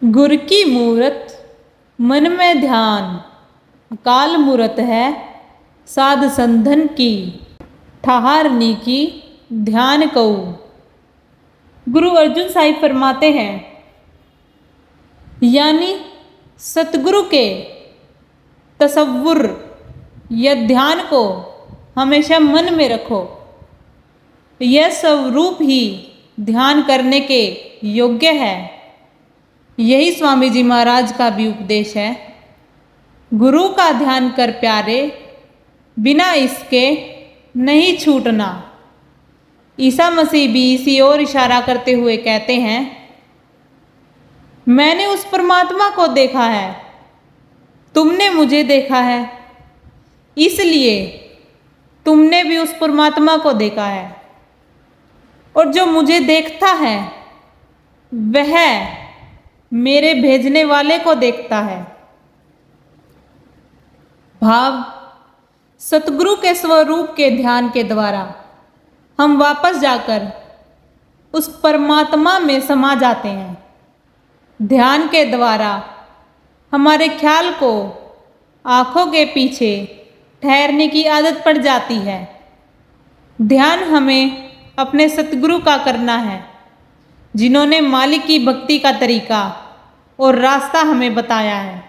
गुर की मूरत मन में ध्यान, अकाल मूरत है साध संधन की, ठहारनी की ध्यान कऊ। गुरु अर्जुन साहिब फरमाते हैं, यानी सतगुरु के तसव्वुर या ध्यान को हमेशा मन में रखो। यह स्वरूप ही ध्यान करने के योग्य है। यही स्वामी जी महाराज का भी उपदेश है। गुरु का ध्यान कर प्यारे, बिना इसके नहीं छूटना। ईसा मसीह भी इसी ओर इशारा करते हुए कहते हैं, मैंने उस परमात्मा को देखा है, तुमने मुझे देखा है, इसलिए तुमने भी उस परमात्मा को देखा है। और जो मुझे देखता है वह मेरे भेजने वाले को देखता है। भाव, सतगुरु के स्वरूप के ध्यान के द्वारा हम वापस जाकर उस परमात्मा में समा जाते हैं। ध्यान के द्वारा हमारे ख्याल को आंखों के पीछे ठहरने की आदत पड़ जाती है। ध्यान हमें अपने सतगुरु का करना है, जिन्होंने मालिक की भक्ति का तरीका और रास्ता हमें बताया है।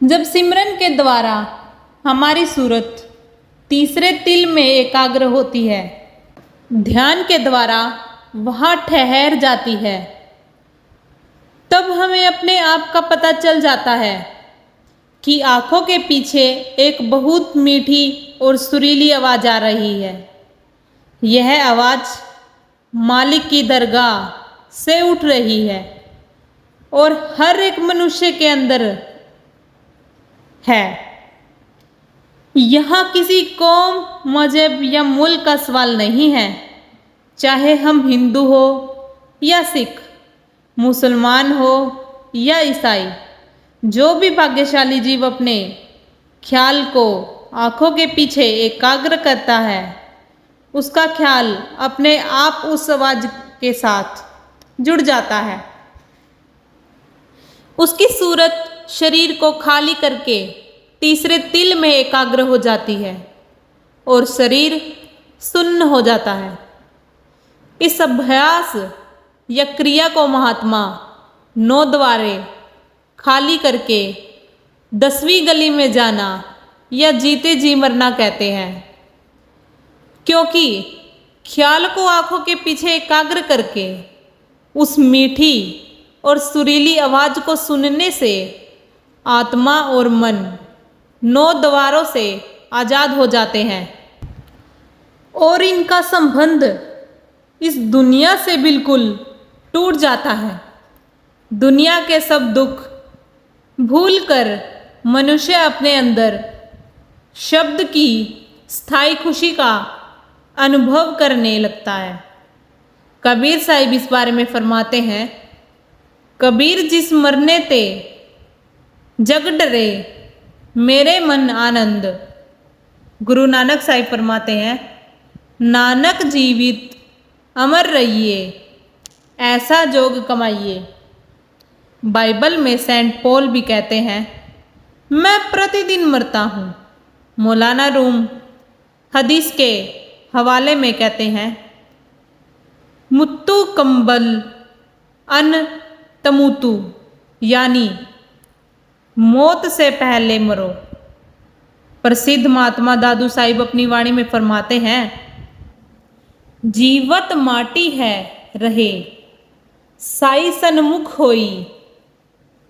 जब सिमरन के द्वारा हमारी सूरत तीसरे तिल में एकाग्र होती है, ध्यान के द्वारा वहाँ ठहर जाती है, तब हमें अपने आप का पता चल जाता है कि आंखों के पीछे एक बहुत मीठी और सुरीली आवाज़ आ रही है। यह आवाज़ मालिक की दरगाह से उठ रही है और हर एक मनुष्य के अंदर है। यहाँ किसी कौम, मजहब या मुल्क का सवाल नहीं है। चाहे हम हिंदू हो या सिख, मुसलमान हो या ईसाई, जो भी भाग्यशाली जीव अपने ख्याल को आंखों के पीछे एकाग्र करता है, उसका ख्याल अपने आप उस आवाज के साथ जुड़ जाता है। उसकी सूरत शरीर को खाली करके तीसरे तिल में एकाग्र हो जाती है और शरीर सुन्न हो जाता है। इस अभ्यास या क्रिया को महात्मा 9 द्वारे खाली करके 10वीं गली में जाना या जीते जी मरना कहते हैं। क्योंकि ख्याल को आंखों के पीछे एकाग्र करके उस मीठी और सुरीली आवाज को सुनने से आत्मा और मन 9 द्वारों से आजाद हो जाते हैं और इनका संबंध इस दुनिया से बिल्कुल टूट जाता है। दुनिया के सब दुख भूलकर मनुष्य अपने अंदर शब्द की स्थायी खुशी का अनुभव करने लगता है। कबीर साहिब इस बारे में फरमाते हैं, कबीर जिस मरने ते जग डरे, मेरे मन आनंद। गुरु नानक साहिब फरमाते हैं, नानक जीवित अमर रहिए, ऐसा जोग कमाइए। बाइबल में सेंट पॉल भी कहते हैं, मैं प्रतिदिन मरता हूँ। मौलाना रूम हदीस के हवाले में कहते हैं, मुत्तु कंबल अन तमुतु, यानी मौत से पहले मरो। प्रसिद्ध महात्मा दादू साहिब अपनी वाणी में फरमाते हैं, जीवत माटी है रहे, साई सन्मुख होई,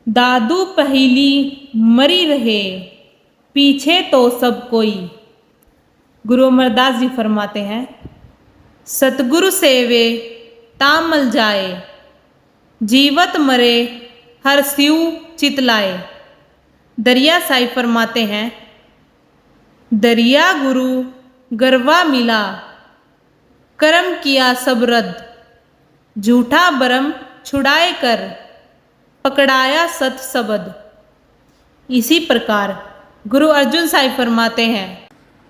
दादू पहली मरी रहे, पीछे तो सब कोई। गुरु अमरदास जी फरमाते हैं, सतगुरु सेवे तामल जाए, जीवत मरे हर सिउ चितलाए। दरिया साहिब फरमाते हैं, दरिया गुरु गरवा मिला, कर्म किया सब रद्द, झूठा बरम छुड़ाए कर, पकड़ाया सत सबद। इसी प्रकार गुरु अर्जुन साहिब फरमाते हैं,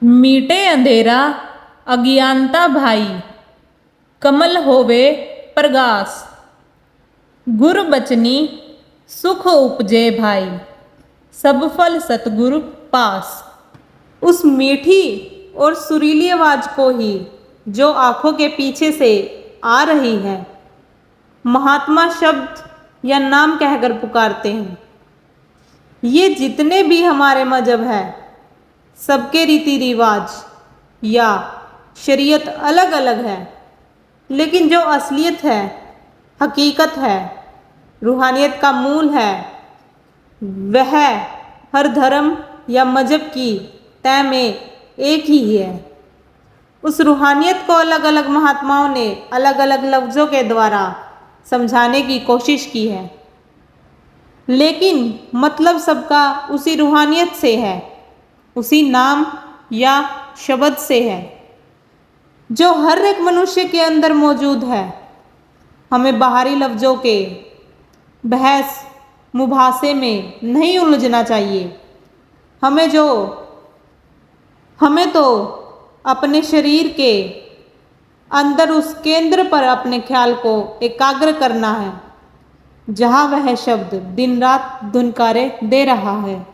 मीटे अंधेरा अज्ञानता भाई, कमल होवे प्रगास। गुर बचनी सुख उपजे भाई, सब फल सतगुरु पास। उस मीठी और सुरीली आवाज को ही जो आंखों के पीछे से आ रही है, महात्मा शब्द या नाम कहकर पुकारते हैं। ये जितने भी हमारे मजहब है, सबके रीति रिवाज या शरीयत अलग अलग है, लेकिन जो असलियत है, हकीकत है, रूहानियत का मूल है, वह हर धर्म या मजहब की तय में एक ही है। उस रूहानियत को अलग अलग महात्माओं ने अलग अलग लफ्ज़ों के द्वारा समझाने की कोशिश की है, लेकिन मतलब सबका उसी रूहानियत से है, उसी नाम या शब्द से है जो हर एक मनुष्य के अंदर मौजूद है। हमें बाहरी लफ्ज़ों के बहस मुबासे में नहीं उलझना चाहिए। हमें तो अपने शरीर के अंदर उस केंद्र पर अपने ख्याल को एकाग्र करना है, जहाँ वह शब्द दिन रात धुनकारे दे रहा है।